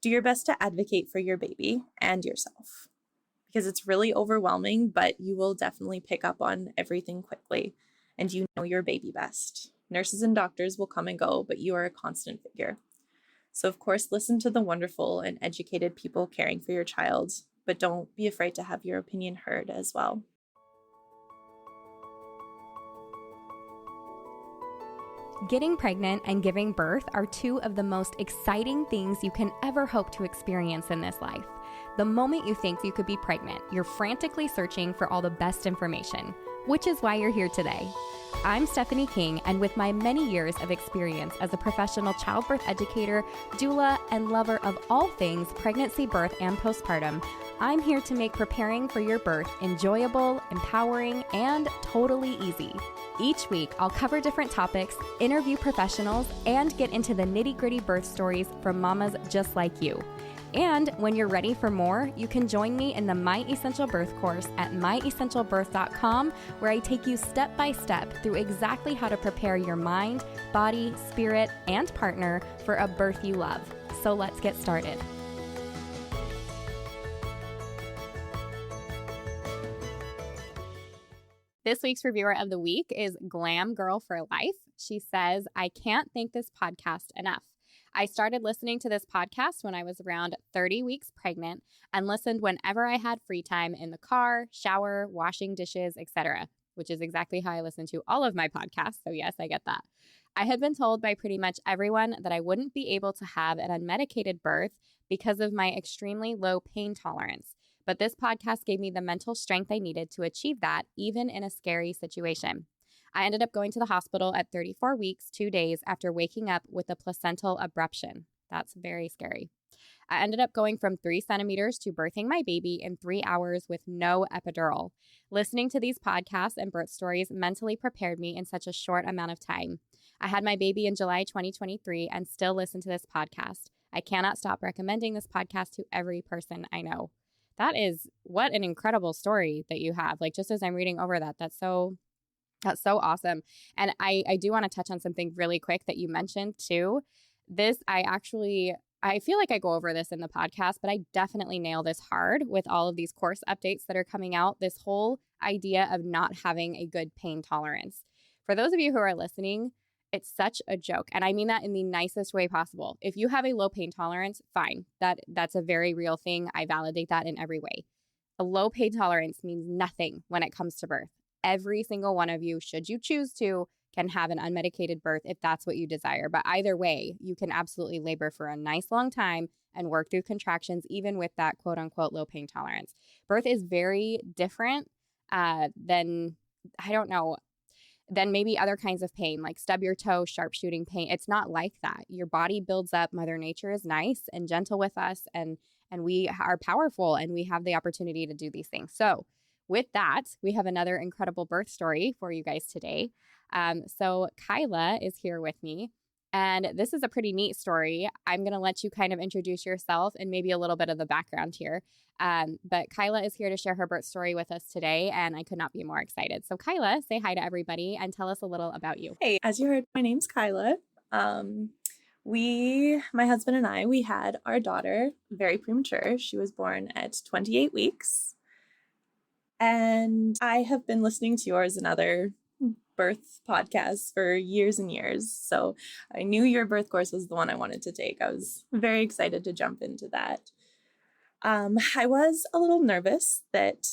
Do your best to advocate for your baby and yourself because it's really overwhelming, but you will definitely pick up on everything quickly and you know your baby best. Nurses and doctors will come and go, but you are a constant figure. So, of course, listen to the wonderful and educated people caring for your child, but don't be afraid to have your opinion heard as well. Getting pregnant and giving birth are two of the most exciting things you can ever hope to experience in this life. The moment you think you could be pregnant, you're frantically searching for all the best information, which is why you're here today. I'm Stephanie King, and with my many years of experience as a professional childbirth educator, doula, and lover of all things pregnancy, birth, and postpartum, I'm here to make preparing for your birth enjoyable, empowering, and totally easy. Each week, I'll cover different topics, interview professionals, and get into the nitty-gritty birth stories from mamas just like you. And when you're ready for more, you can join me in the My Essential Birth course at myessentialbirth.com, where I take you step by step through exactly how to prepare your mind, body, spirit, and partner for a birth you love. So let's get started. This week's reviewer of the week is Glam Girl for Life. She says, I can't thank this podcast enough. I started listening to this podcast when I was around 30 weeks pregnant and listened whenever I had free time in the car, shower, washing dishes, etc., which is exactly how I listen to all of my podcasts. So yes, I get that. I had been told by pretty much everyone that I wouldn't be able to have an unmedicated birth because of my extremely low pain tolerance. But this podcast gave me the mental strength I needed to achieve that, even in a scary situation. I ended up going to the hospital at 34 weeks, 2 days after waking up with a placental abruption. That's very scary. I ended up going from 3 centimeters to birthing my baby in 3 hours with no epidural. Listening to these podcasts and birth stories mentally prepared me in such a short amount of time. I had my baby in July 2023 and still listen to this podcast. I cannot stop recommending this podcast to every person I know. That is, what an incredible story that you have. Like, just as I'm reading over that, that's so awesome. And I do want to touch on something really quick that you mentioned too. This, I feel like I go over this in the podcast, but I definitely nail this hard with all of these course updates that are coming out. This whole idea of not having a good pain tolerance. For those of you who are listening, it's such a joke. And I mean that in the nicest way possible. If you have a low pain tolerance, fine. That's a very real thing. I validate that in every way. A low pain tolerance means nothing when it comes to birth. Every single one of you, should you choose to, can have an unmedicated birth if that's what you desire. But either way, you can absolutely labor for a nice long time and work through contractions, even with that quote unquote low pain tolerance. Birth is very different than maybe other kinds of pain, like stub your toe, sharp shooting pain. It's not like that. Your body builds up. Mother Nature is nice and gentle with us, and we are powerful, and we have the opportunity to do these things. So with that, we have another incredible birth story for you guys today. So Kyla is here with me, and this is a pretty neat story. I'm going to let you kind of introduce yourself and maybe a little bit of the background here. But Kyla is here to share her birth story with us today, and I could not be more excited. So Kyla, say hi to everybody and tell us a little about you. Hey, as you heard, my name's Kyla. My husband and I, we had our daughter very premature. She was born at 28 weeks. And I have been listening to yours and other birth podcasts for years and years. So I knew your birth course was the one I wanted to take. I was very excited to jump into that. I was a little nervous that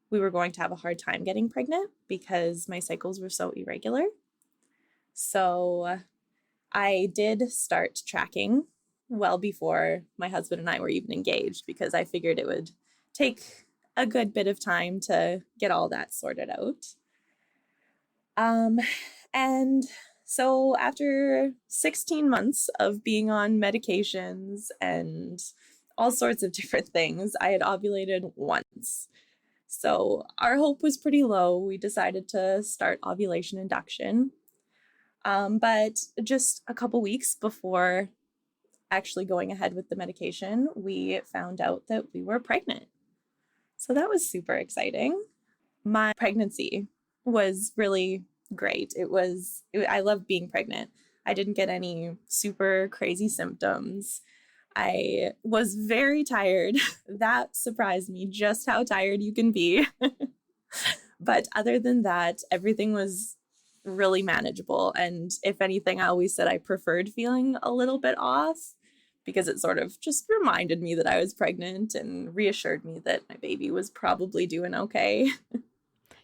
we were going to have a hard time getting pregnant because my cycles were so irregular. So I did start tracking well before my husband and I were even engaged because I figured it would take a good bit of time to get all that sorted out. And so after 16 months of being on medications and all sorts of different things, I had ovulated once. So our hope was pretty low. We decided to start ovulation induction. But just a couple weeks before actually going ahead with the medication, we found out that we were pregnant. So that was super exciting. My pregnancy was really great. I loved being pregnant. I didn't get any super crazy symptoms. I was very tired. That surprised me, just how tired you can be. But other than that, everything was really manageable. And if anything, I always said I preferred feeling a little bit off because it sort of just reminded me that I was pregnant and reassured me that my baby was probably doing okay.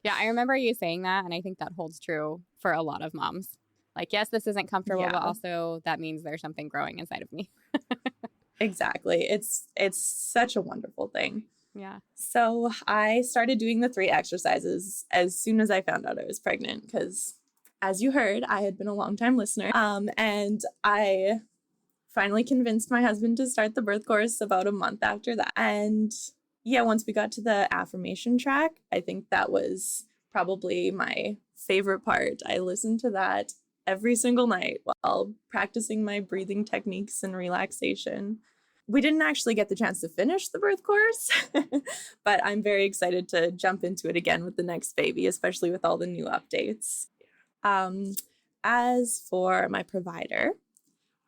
Yeah, I remember you saying that, and I think that holds true for a lot of moms. Like, yes, this isn't comfortable, but Yeah, also that means there's something growing inside of me. exactly. It's such a wonderful thing. Yeah. So I started doing the 3 exercises as soon as I found out I was pregnant because, as you heard, I had been a long-time listener. And I finally convinced my husband to start the birth course about a month after that. And yeah, once we got to the affirmation track, I think that was probably my favorite part. I listened to that every single night while practicing my breathing techniques and relaxation. We didn't actually get the chance to finish the birth course, but I'm very excited to jump into it again with the next baby, especially with all the new updates. Um, as for my provider,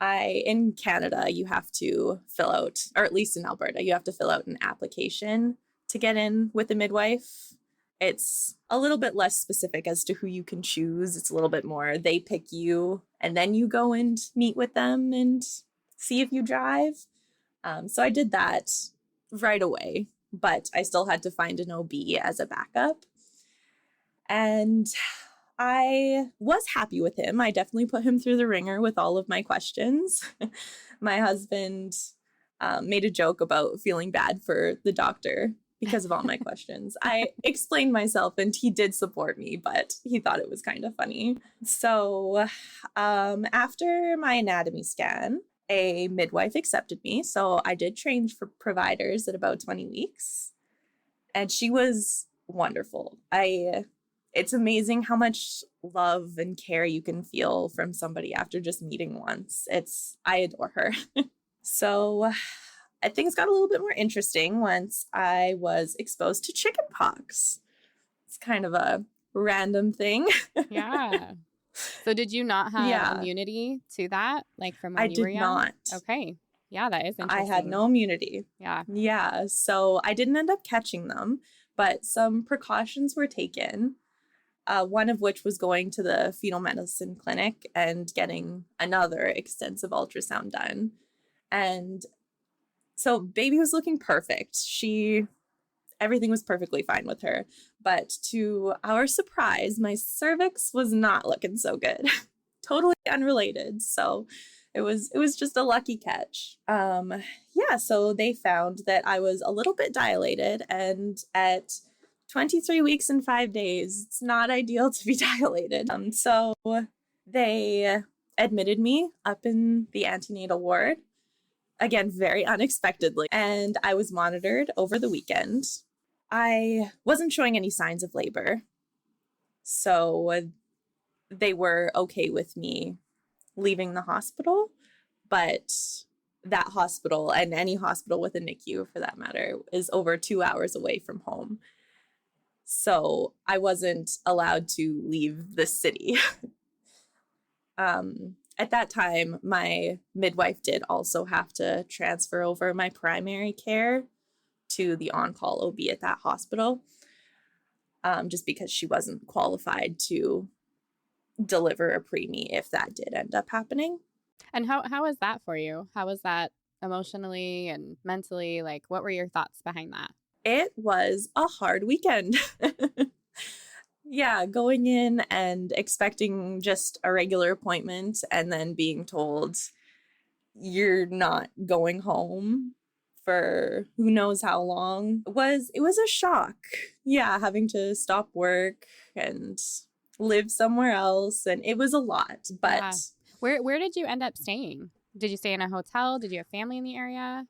in Canada, you have to fill out, or at least in Alberta, you have to fill out an application to get in with a midwife. It's a little bit less specific as to who you can choose. It's a little bit more they pick you and then you go and meet with them and see if you drive. So I did that right away, but I still had to find an OB as a backup. And I was happy with him. I definitely put him through the ringer with all of my questions. My husband made a joke about feeling bad for the doctor because of all my questions. I explained myself and he did support me, but he thought it was kind of funny. So after my anatomy scan, a midwife accepted me. So I did train for providers at about 20 weeks. And she was wonderful. It's amazing how much love and care you can feel from somebody after just meeting once. I adore her. So things got a little bit more interesting once I was exposed to chickenpox. It's kind of a random thing. Yeah. So did you not have Yeah, immunity to that, like from I when you were did young? not. Okay. Yeah, that is I had interesting. no immunity. Yeah. Yeah, so I didn't end up catching them, but some precautions were taken. One of which was going to the fetal medicine clinic and getting another extensive ultrasound done. And so baby was looking perfect. Everything was perfectly fine with her. But to our surprise, my cervix was not looking so good. Totally unrelated. So it was just a lucky catch. Yeah, so they found that I was a little bit dilated, and at 23 weeks and 5 days, it's not ideal to be dilated. So they admitted me up in the antenatal ward, again, very unexpectedly, and I was monitored over the weekend. I wasn't showing any signs of labor, so they were okay with me leaving the hospital, but that hospital and any hospital with a NICU for that matter is over 2 hours away from home. So I wasn't allowed to leave the city. At that time, my midwife did also have to transfer over my primary care to the on-call OB at that hospital, just because she wasn't qualified to deliver a preemie if that did end up happening. And how was that for you? How was that emotionally and mentally? Like, what were your thoughts behind that? It was a hard weekend. Yeah, going in and expecting just a regular appointment and then being told you're not going home for who knows how long it was a shock. Yeah, having to stop work and live somewhere else, and it was a lot, but Yeah. Where did you end up staying? Did you stay in a hotel? Did you have family in the area?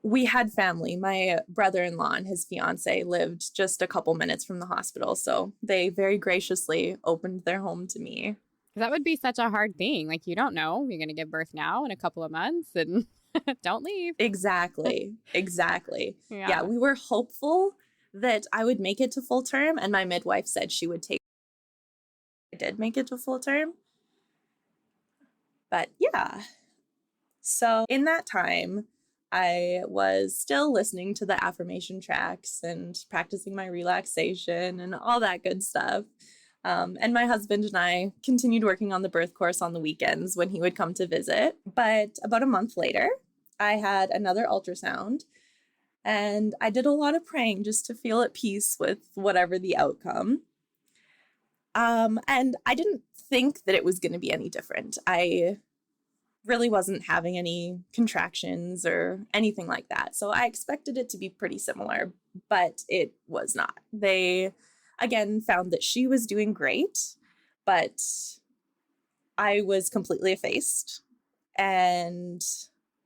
we had family. My brother-in-law and his fiance lived just a couple minutes from the hospital, so they very graciously opened their home to me. That would be such a hard thing. Like, you don't know. You're going to give birth now in a couple of months and don't leave. Exactly. Yeah, Yeah. we were hopeful that I would make it to full term, and my midwife said she would take. I did make it to full term. But yeah. So in that time, I was still listening to the affirmation tracks and practicing my relaxation and all that good stuff. And my husband and I continued working on the birth course on the weekends when he would come to visit. But about a month later, I had another ultrasound and I did a lot of praying just to feel at peace with whatever the outcome. And I didn't think that it was going to be any different. I really wasn't having any contractions or anything like that. So I expected it to be pretty similar, but it was not. They, again, found that she was doing great, but I was completely effaced. And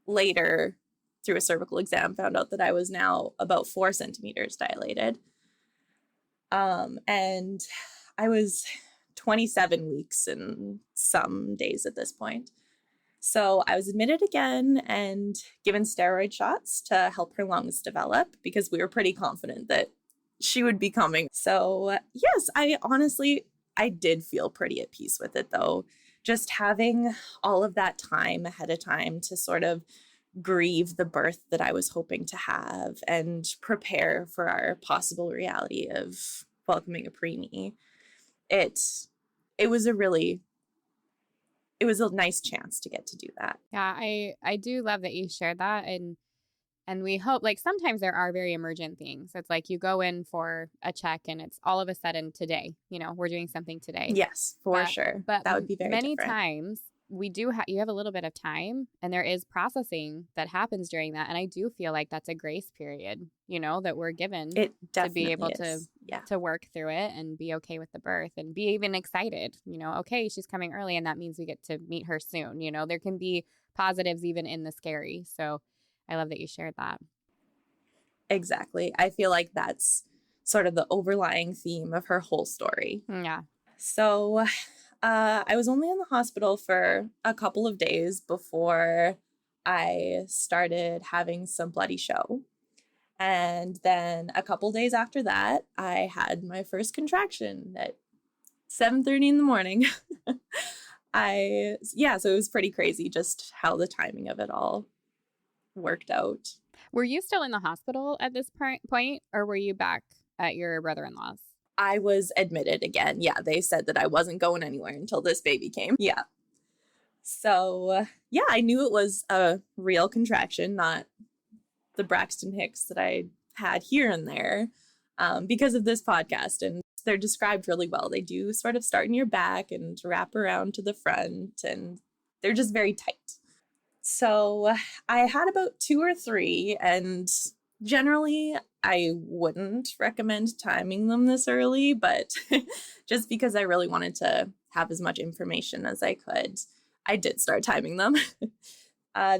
later, through a cervical exam, found out that I was now about 4 centimeters dilated. And I was 27 weeks and some days at this point. So I was admitted again and given steroid shots to help her lungs develop because we were pretty confident that she would be coming. So yes, I did feel pretty at peace with it though. Just having all of that time ahead of time to sort of grieve the birth that I was hoping to have and prepare for our possible reality of welcoming a preemie. It was a nice chance to get to do that. Yeah, I do love that you shared that, and we hope, like, sometimes there are very emergent things. It's like you go in for a check and it's all of a sudden today, we're doing something today. Yes, for sure. But that would be very many different. times you have a little bit of time and there is processing that happens during that. And I do feel like that's a grace period, that we're given to be able to work through it and be okay with the birth and be even excited, okay, she's coming early and that means we get to meet her soon. There can be positives even in the scary. So I love that you shared that. Exactly. I feel like that's sort of the overlying theme of her whole story. Yeah. So I was only in the hospital for a couple of days before I started having some bloody show. And then a couple days after that, I had my first contraction at 7:30 in the morning. So it was pretty crazy just how the timing of it all worked out. Were you still in the hospital at this point, or were you back at your brother-in-law's? I was admitted again. Yeah, they said that I wasn't going anywhere until this baby came. Yeah. So, I knew it was a real contraction, not the Braxton Hicks that I had here and there because of this podcast. And they're described really well. They do sort of start in your back and wrap around to the front, and they're just very tight. So I had about 2 or 3, and generally I wouldn't recommend timing them this early, but just because I really wanted to have as much information as I could, I did start timing them.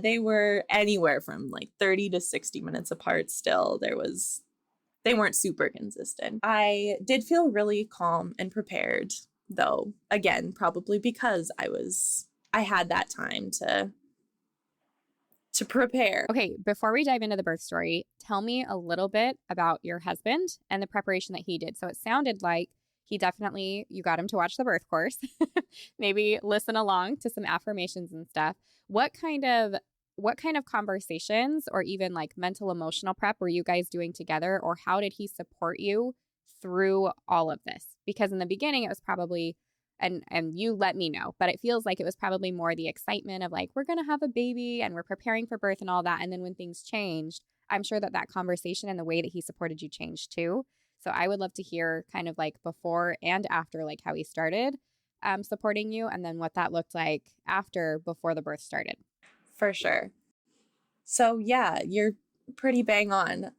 They were anywhere from like 30 to 60 minutes apart still. They weren't super consistent. I did feel really calm and prepared though, again, probably because I had that time to prepare. Okay, before we dive into the birth story, tell me a little bit about your husband and the preparation that he did. So it sounded like you got him to watch the birth course, maybe listen along to some affirmations and stuff. What kind of conversations or even like mental emotional prep were you guys doing together, or how did he support you through all of this? Because in the beginning it was probably, and you let me know, but it feels like it was probably more the excitement of like, we're going to have a baby and we're preparing for birth and all that. And then when things changed, I'm sure that conversation and the way that he supported you changed too. So I would love to hear kind of like before and after, like how he started supporting you, and then what that looked like before the birth started. For sure. So you're pretty bang on.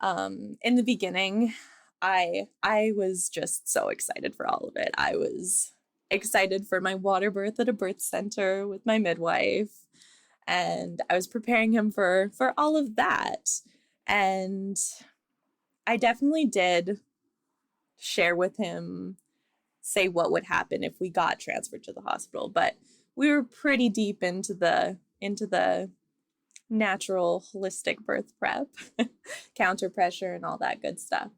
In the beginning, I was just so excited for all of it. I was excited for my water birth at a birth center with my midwife, and I was preparing him for all of that. And I definitely did share with him, say what would happen if we got transferred to the hospital, but we were pretty deep into the natural holistic birth prep, counter pressure and all that good stuff.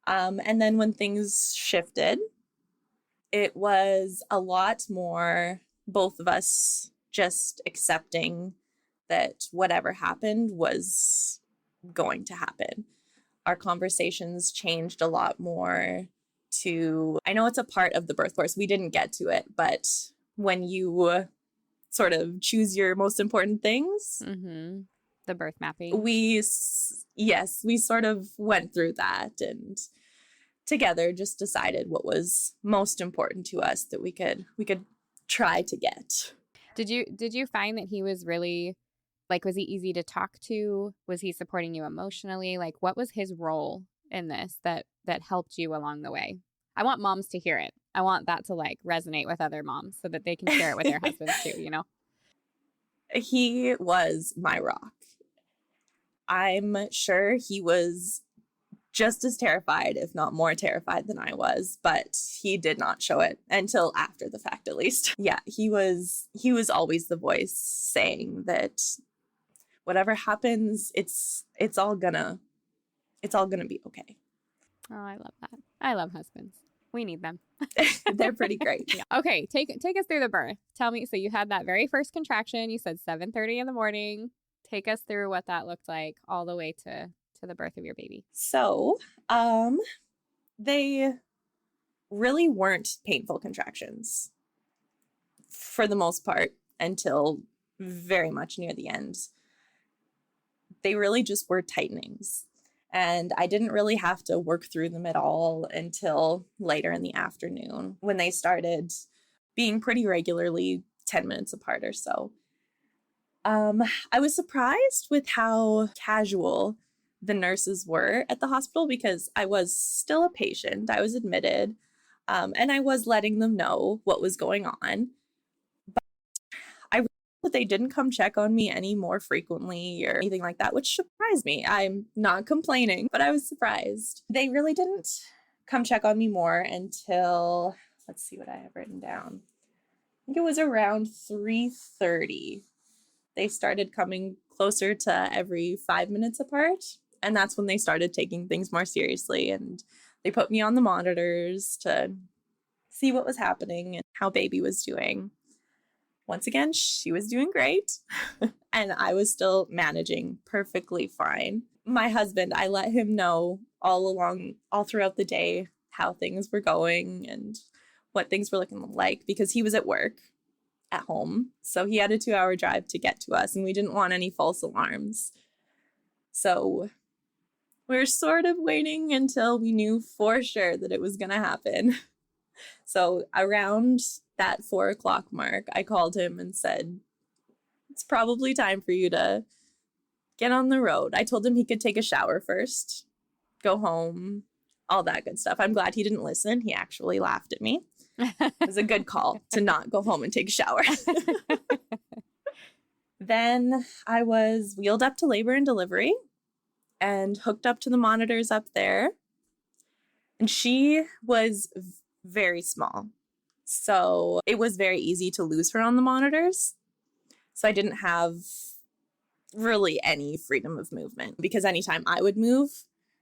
And then when things shifted, it was a lot more both of us just accepting that whatever happened was going to happen. Our conversations changed a lot more to, I know it's a part of the birth course, we didn't get to it, but when you sort of choose your most important things, the birth mapping, we sort of went through that and together just decided what was most important to us that we could try to get. Did you find that he was really, like, was he easy to talk to? Was he supporting you emotionally? Like, what was his role in this that helped you along the way? I want moms to hear it. I want that to like resonate with other moms so that they can share it with their husbands too, you know? He was my rock. I'm sure he was just as terrified, if not more terrified than I was, but he did not show it until after the fact, at least. Yeah, he was always the voice saying that whatever happens, it's all gonna be okay. Oh, I love that. I love husbands. We need them. They're pretty great. Yeah. Okay, take us through the birth. Tell me, so you had that very first contraction. You said 7:30 in the morning. Take us through what that looked like all the way to the birth of your baby. So, they really weren't painful contractions for the most part until very much near the end. They really just were tightenings. And I didn't really have to work through them at all until later in the afternoon when they started being pretty regularly 10 minutes apart or so. I was surprised with how casual the nurses were at the hospital because I was still a patient. I was admitted, and I was letting them know what was going on. But I realized that they didn't come check on me any more frequently or anything like that, which surprised me. I'm not complaining, but I was surprised. They really didn't come check on me more until, let's see what I have written down. I think it was around 3:30. They started coming closer to every 5 minutes apart. And that's when they started taking things more seriously. And they put me on the monitors to see what was happening and how baby was doing. Once again, she was doing great. And I was still managing perfectly fine. My husband, I let him know all throughout the day how things were going and what things were looking like because he was at work at home. So he had a 2-hour drive to get to us and we didn't want any false alarms. So we're sort of waiting until we knew for sure that it was going to happen. So around that 4:00 mark, I called him and said, it's probably time for you to get on the road. I told him he could take a shower first, go home, all that good stuff. I'm glad he didn't listen. He actually laughed at me. It was a good call to not go home and take a shower. Then I was wheeled up to labor and delivery and hooked up to the monitors up there. And she was very small. So it was very easy to lose her on the monitors. So I didn't have really any freedom of movement because anytime I would move,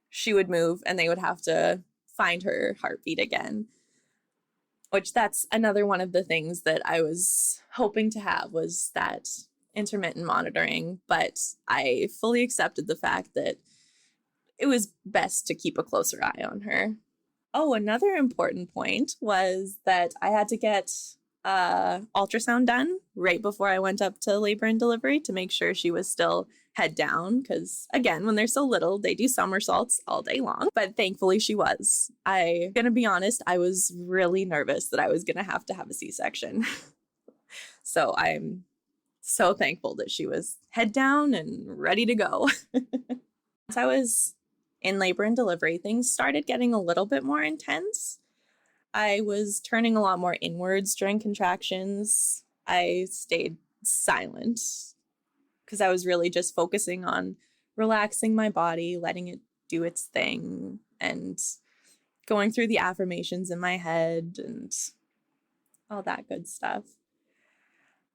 she would move and they would have to find her heartbeat again. Which that's another one of the things that I was hoping to have was that intermittent monitoring, but I fully accepted the fact that it was best to keep a closer eye on her. Oh, another important point was that I had to get ultrasound done right before I went up to labor and delivery to make sure she was still head down. Because again, when they're so little, they do somersaults all day long. But thankfully she was. I'm going to be honest, I was really nervous that I was going to have a C-section. So I'm so thankful that she was head down and ready to go. Once I was in labor and delivery, things started getting a little bit more intense. I was turning a lot more inwards during contractions. I stayed silent because I was really just focusing on relaxing my body, letting it do its thing, and going through the affirmations in my head and all that good stuff.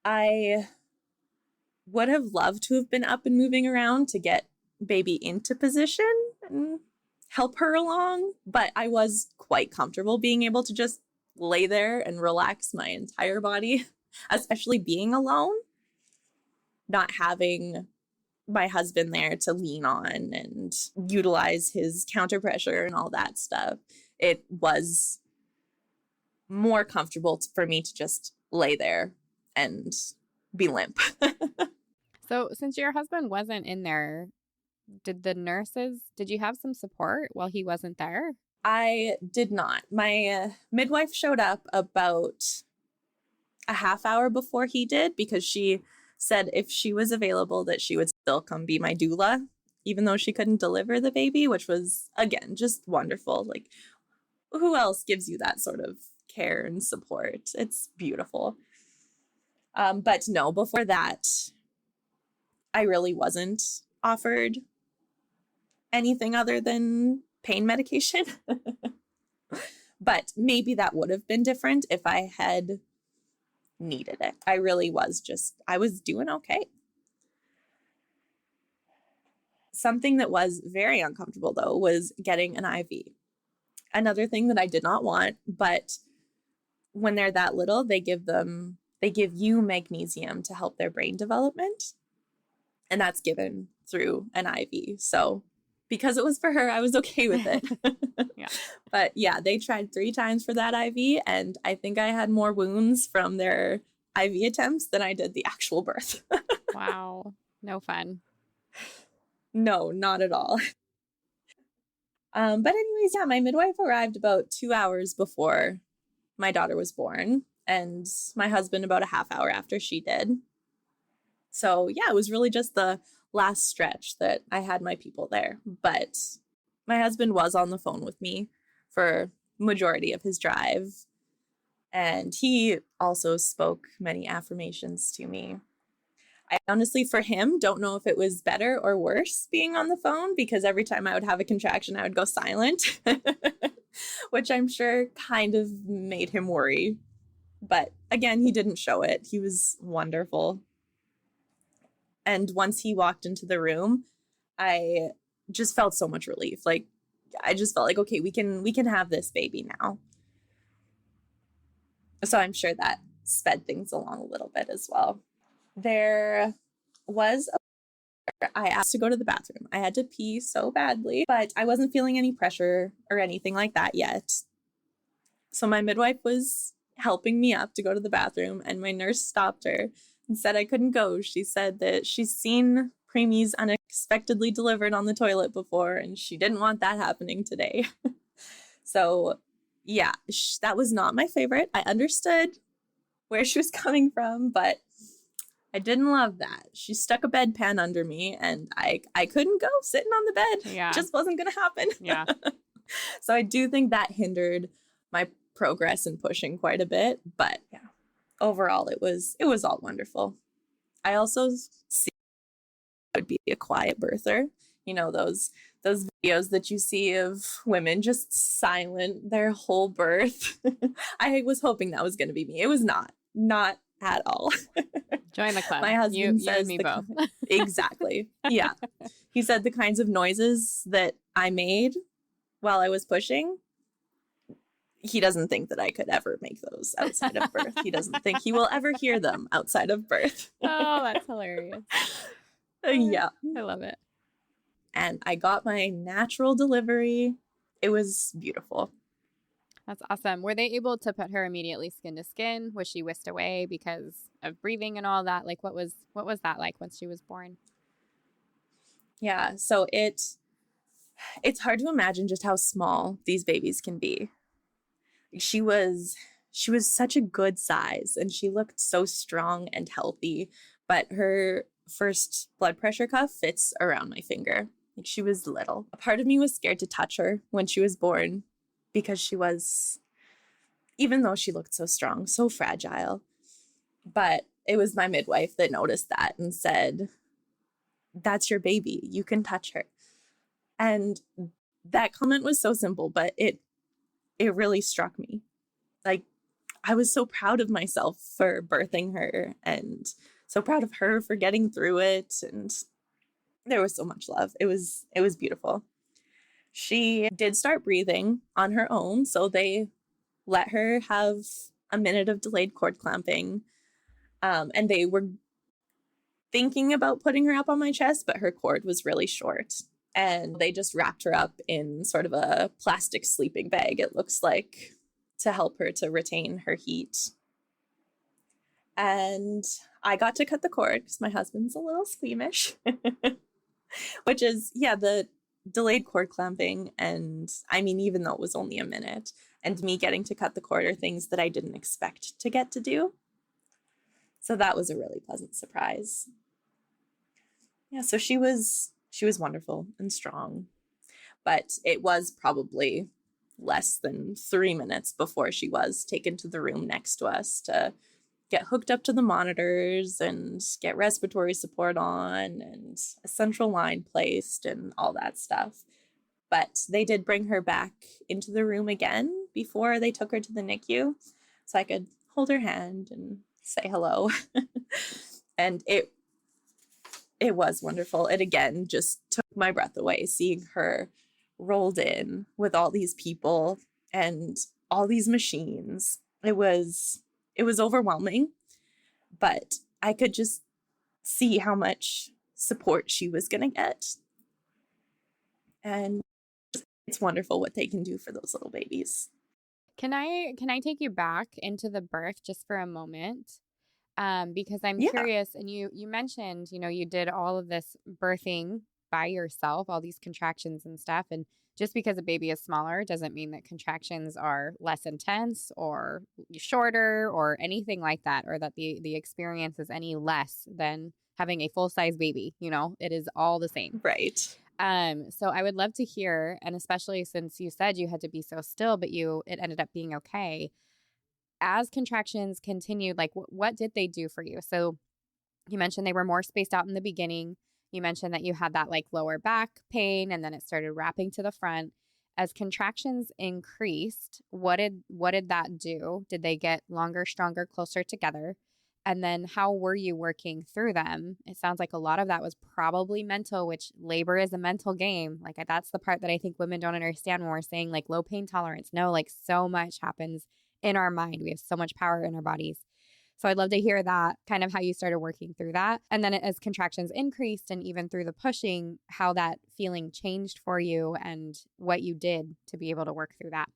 I would have loved to have been up and moving around to get baby into position and help her along, but I was quite comfortable being able to just lay there and relax my entire body, especially being alone. not having my husband there to lean on and utilize his counter pressure and all that stuff, it was more comfortable for me to just lay there and be limp. So, since your husband wasn't in there, did you have some support while he wasn't there? I did not. My midwife showed up about a half hour before he did because she said if she was available that she would still come be my doula, even though she couldn't deliver the baby, which was, again, just wonderful. Like, who else gives you that sort of care and support? It's beautiful. But no, before that, I really wasn't offered anything other than pain medication. But maybe that would have been different if I had needed it. I really was I was doing okay. Something that was very uncomfortable, though, was getting an IV. Another thing that I did not want, but when they're that little, they give you magnesium to help their brain development. And that's given through an IV. So because it was for her, I was okay with it. Yeah. But yeah, they tried 3 times for that IV. And I think I had more wounds from their IV attempts than I did the actual birth. Wow. No fun. No, not at all. But anyways, yeah, my midwife arrived about 2 hours before my daughter was born, and my husband about a half hour after she did. So yeah, it was really just the last stretch that I had my people there. But my husband was on the phone with me for majority of his drive. And he also spoke many affirmations to me. I honestly, for him, don't know if it was better or worse being on the phone, because every time I would have a contraction, I would go silent, which I'm sure kind of made him worry. But again, he didn't show it. He was wonderful. And once he walked into the room, I just felt so much relief. Like, I just felt like, okay, we can have this baby now. So I'm sure that sped things along a little bit as well. There was I asked to go to the bathroom. I had to pee so badly, but I wasn't feeling any pressure or anything like that yet. So my midwife was helping me up to go to the bathroom, and my nurse stopped her and said I couldn't go. She said that she's seen preemies unexpectedly delivered on the toilet before, and she didn't want that happening today. So yeah, that was not my favorite. I understood where she was coming from, but I didn't love that. She stuck a bedpan under me, and I couldn't go sitting on the bed. Yeah. It just wasn't going to happen. Yeah. So I do think that hindered my progress in pushing quite a bit, but yeah, overall it was all wonderful. I also see I would be a quiet birther. You know, those videos that you see of women just silent their whole birth. I was hoping that was going to be me. It was not at all. Join the club. My husband you says and me both. Exactly. Yeah. He said the kinds of noises that I made while I was pushing, he doesn't think that I could ever make those outside of birth. He doesn't think he will ever hear them outside of birth. Oh, that's hilarious. Yeah. I love it. And I got my natural delivery. It was beautiful. That's awesome. Were they able to put her immediately skin to skin? Was she whisked away because of breathing and all that? Like, what was that like once she was born? Yeah. So it's hard to imagine just how small these babies can be. She was such a good size, and she looked so strong and healthy, but her first blood pressure cuff fits around my finger. Like, she was little. A part of me was scared to touch her when she was born, because she was, even though she looked so strong, so fragile. But it was my midwife that noticed that and said, "That's your baby. You can touch her." And that comment was so simple, but it really struck me. Like, I was so proud of myself for birthing her, and so proud of her for getting through it. And there was so much love. It was beautiful. She did start breathing on her own, so they let her have a minute of delayed cord clamping. And they were thinking about putting her up on my chest, but her cord was really short. And they just wrapped her up in sort of a plastic sleeping bag, it looks like, to help her to retain her heat. And I got to cut the cord because my husband's a little squeamish, which is, the delayed cord clamping. And I mean, even though it was only a minute, and me getting to cut the cord are things that I didn't expect to get to do. So that was a really pleasant surprise. Yeah, so she was wonderful and strong, but it was probably less than 3 minutes before she was taken to the room next to us to get hooked up to the monitors and get respiratory support on and a central line placed and all that stuff. But they did bring her back into the room again before they took her to the NICU, so I could hold her hand and say hello. And it was wonderful. It again just took my breath away, seeing her rolled in with all these people and all these machines. It was overwhelming, but I could just see how much support she was going to get. And it's wonderful what they can do for those little babies. Can I take you back into the birth just for a moment? Because I'm curious, and you mentioned, you did all of this birthing by yourself, all these contractions and stuff. And just because a baby is smaller doesn't mean that contractions are less intense or shorter or anything like that, or that the experience is any less than having a full-size baby. It is all the same. Right. So I would love to hear, and especially since you said you had to be so still, but it ended up being okay. As contractions continued, like what did they do for you? So you mentioned they were more spaced out in the beginning. You mentioned that you had that like lower back pain, and then it started wrapping to the front. As contractions increased, what did that do? Did they get longer, stronger, closer together? And then how were you working through them? It sounds like a lot of that was probably mental, which labor is a mental game. Like that's the part that I think women don't understand when we're saying like low pain tolerance. No, like so much happens in our mind. We have so much power in our bodies. So I'd love to hear that, kind of how you started working through that. And then as contractions increased and even through the pushing, how that feeling changed for you and what you did to be able to work through that.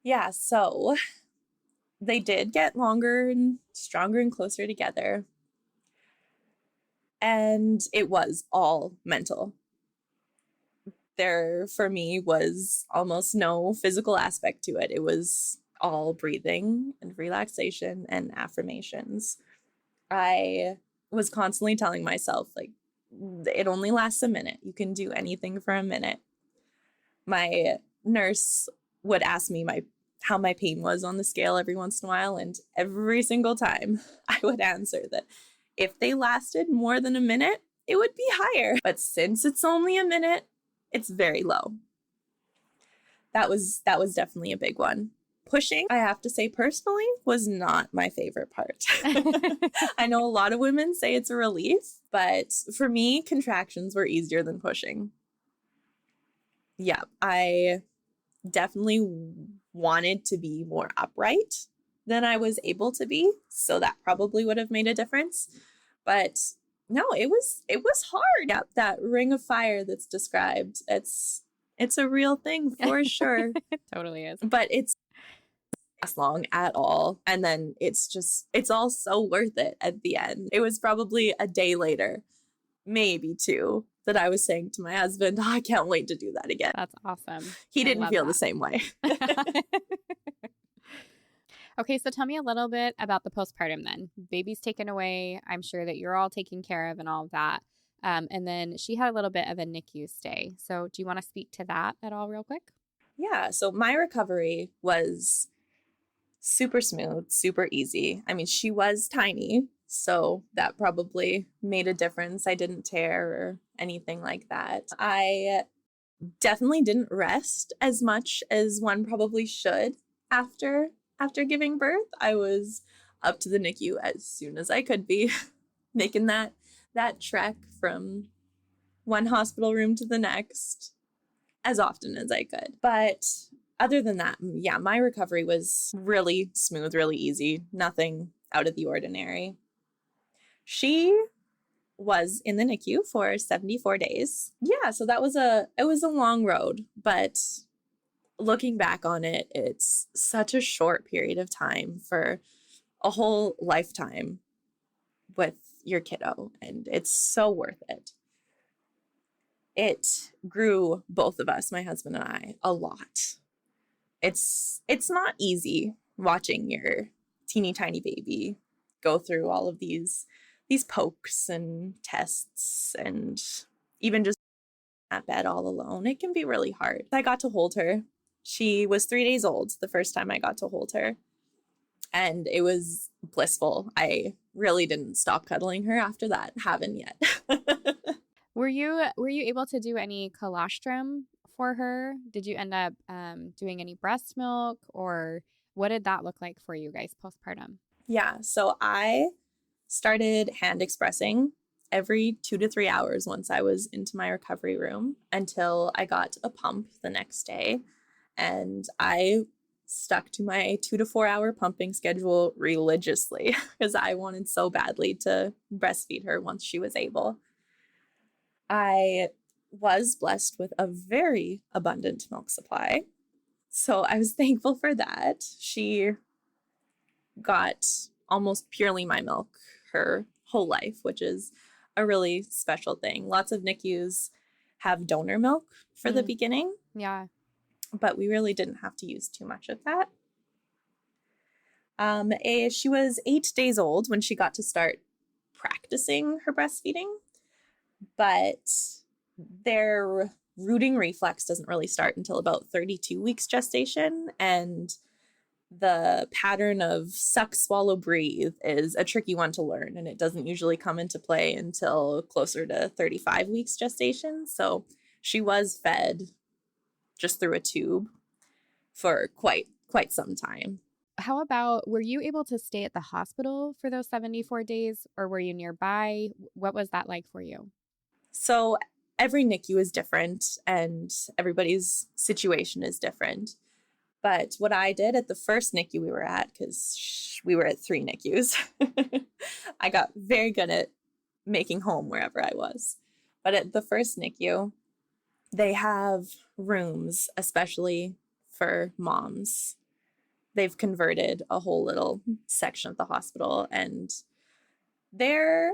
Yeah, so they did get longer and stronger and closer together. And it was all mental. There, for me, was almost no physical aspect to it. It was all breathing and relaxation and affirmations. I was constantly telling myself, like, it only lasts a minute. You can do anything for a minute. My nurse would ask me how my pain was on the scale every once in a while, and every single time I would answer that if they lasted more than a minute, it would be higher. But since it's only a minute, it's very low. That was definitely a big one. Pushing, I have to say personally, was not my favorite part. I know a lot of women say it's a relief, but for me, contractions were easier than pushing. Yeah, I definitely wanted to be more upright than I was able to be, so that probably would have made a difference. But no, it was hard. Yeah, that ring of fire that's described, it's a real thing for sure. It totally is. But it's not long at all. And then it's all so worth it at the end. It was probably a day later, maybe 2, that I was saying to my husband, I can't wait to do that again. That's awesome. He didn't feel the same way. Okay, so tell me a little bit about the postpartum then. Baby's taken away. I'm sure that you're all taken care of and all of that. And then she had a little bit of a NICU stay. So do you want to speak to that at all real quick? Yeah, so my recovery was super smooth, super easy. I mean, she was tiny, so that probably made a difference. I didn't tear or anything like that. I definitely didn't rest as much as one probably should after giving birth. I was up to the NICU as soon as I could be, making that trek from one hospital room to the next as often as I could. But other than that, yeah, my recovery was really smooth, really easy, nothing out of the ordinary. She was in the NICU for 74 days. Yeah, so it was a long road, but looking back on it, it's such a short period of time for a whole lifetime with your kiddo, and it's so worth it. It grew both of us, my husband and I, a lot. It's not easy watching your teeny tiny baby go through all of these pokes and tests, and even just at bed all alone. It can be really hard. I got to hold her. She was 3 days old the first time I got to hold her, and it was blissful. I really didn't stop cuddling her after that. Haven't yet. Were you able to do any colostrum for her? Did you end up doing any breast milk, or what did that look like for you guys postpartum? Yeah, so I started hand expressing every 2 to 3 hours once I was into my recovery room until I got a pump the next day. And I stuck to my 2 to 4 hour pumping schedule religiously because I wanted so badly to breastfeed her once she was able. I was blessed with a very abundant milk supply, so I was thankful for that. She got almost purely my milk her whole life, which is a really special thing. Lots of NICUs have donor milk for the beginning. Yeah. But we really didn't have to use too much of that. She was 8 days old when she got to start practicing her breastfeeding, but their rooting reflex doesn't really start until about 32 weeks gestation, and the pattern of suck, swallow, breathe is a tricky one to learn, and it doesn't usually come into play until closer to 35 weeks gestation. So she was fed just through a tube for quite some time. How about, were you able to stay at the hospital for those 74 days, or were you nearby? What was that like for you? So every NICU is different and everybody's situation is different. But what I did at the first NICU we were at, because we were at 3 NICUs, I got very good at making home wherever I was. But at the first NICU, they have rooms, especially for moms. They've converted a whole little section of the hospital, and they're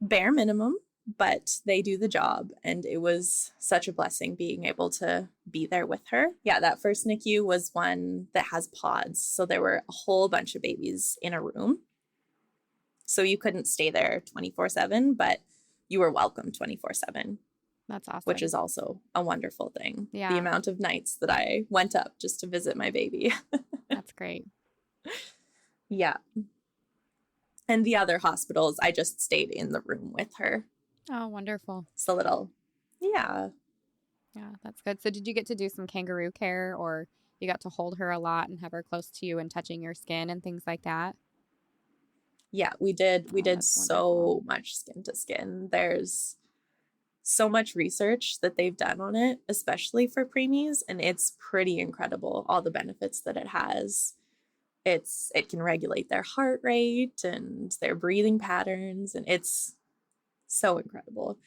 bare minimum, but they do the job. And it was such a blessing being able to be there with her. Yeah, that first NICU was one that has pods. So there were a whole bunch of babies in a room. So you couldn't stay there 24/7, but you were welcome 24/7. That's awesome. Which is also a wonderful thing. Yeah. The amount of nights that I went up just to visit my baby. That's great. Yeah. And the other hospitals, I just stayed in the room with her. Oh, wonderful. It's a little, yeah. Yeah, that's good. So did you get to do some kangaroo care, or you got to hold her a lot and have her close to you and touching your skin and things like that? Yeah, we did. We did so wonderful. much skin to skin. There's so much research that they've done on it, especially for preemies, and it's pretty incredible, all the benefits that it has. It can regulate their heart rate and their breathing patterns, and it's so incredible.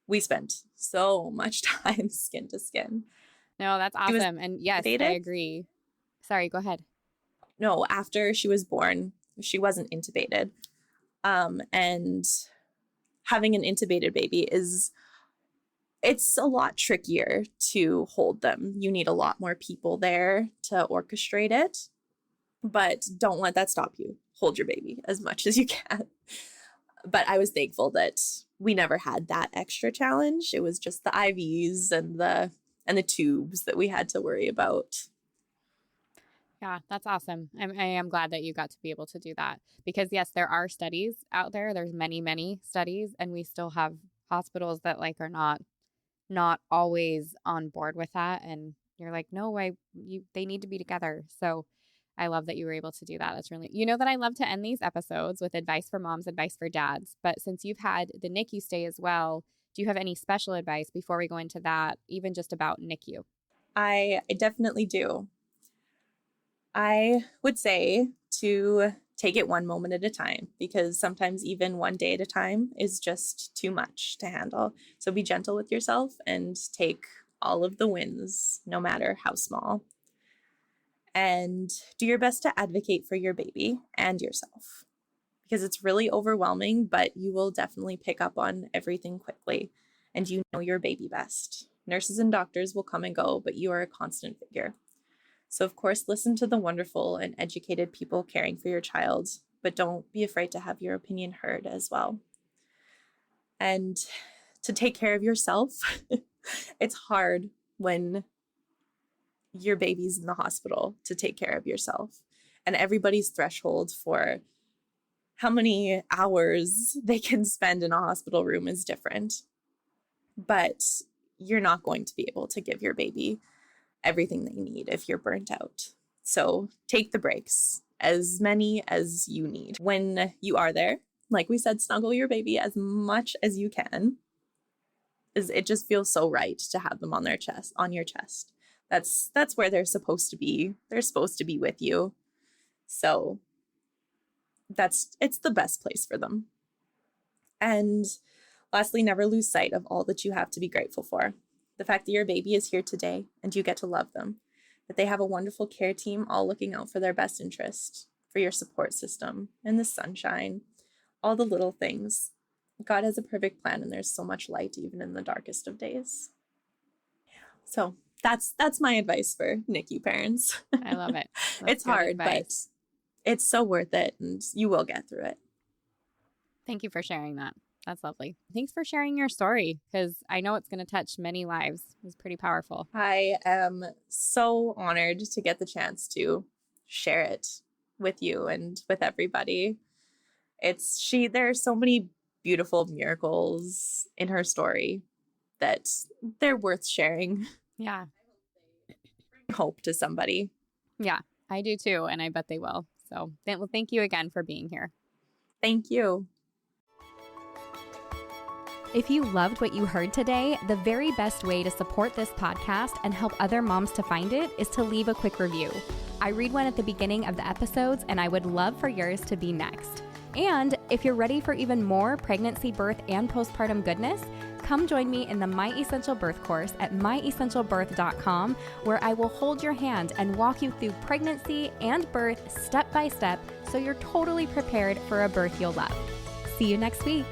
We spent so much time skin to skin. No, that's awesome. And yes, I agree. Sorry, go ahead. No, after she was born, she wasn't intubated. And having an intubated baby it's a lot trickier to hold them. You need a lot more people there to orchestrate it, but don't let that stop you. Hold your baby as much as you can. But I was thankful that we never had that extra challenge. It was just the IVs and the tubes that we had to worry about. Yeah, that's awesome. I am glad that you got to be able to do that, because yes, there are studies out there. There's many studies, and we still have hospitals that are not always on board with that. And you're like, no, they need to be together. So I love that you were able to do that. That's really, that I love to end these episodes with advice for moms, advice for dads. But since you've had the NICU stay as well, do you have any special advice before we go into that, even just about NICU? I definitely do. I would say to take it one moment at a time, because sometimes even one day at a time is just too much to handle. So be gentle with yourself and take all of the wins, no matter how small. And do your best to advocate for your baby and yourself, because it's really overwhelming, but you will definitely pick up on everything quickly, and you know your baby best. Nurses and doctors will come and go, but you are a constant figure. So, of course, listen to the wonderful and educated people caring for your child, but don't be afraid to have your opinion heard as well. And to take care of yourself, it's hard when your baby's in the hospital to take care of yourself. And everybody's threshold for how many hours they can spend in a hospital room is different. But you're not going to be able to give your baby everything they need if you're burnt out. So take the breaks, as many as you need. When you are there, like we said, snuggle your baby as much as you can. It just feels so right to have them on their chest, on your chest. That's where they're supposed to be. They're supposed to be with you. So it's the best place for them. And lastly, never lose sight of all that you have to be grateful for. The fact that your baby is here today and you get to love them, that they have a wonderful care team all looking out for their best interest, for your support system and the sunshine, all the little things. God has a perfect plan, and there's so much light even in the darkest of days. So that's my advice for NICU parents. I love it. It's hard, advice. But it's so worth it, and you will get through it. Thank you for sharing that. That's lovely. Thanks for sharing your story, because I know it's going to touch many lives. It's pretty powerful. I am so honored to get the chance to share it with you and with everybody. There are so many beautiful miracles in her story that they're worth sharing. Yeah. Hope to somebody. Yeah, I do too. And I bet they will. So thank you again for being here. Thank you. If you loved what you heard today, the very best way to support this podcast and help other moms to find it is to leave a quick review. I read one at the beginning of the episodes, and I would love for yours to be next. And if you're ready for even more pregnancy, birth, and postpartum goodness, come join me in the My Essential Birth course at myessentialbirth.com, where I will hold your hand and walk you through pregnancy and birth step by step, so you're totally prepared for a birth you'll love. See you next week.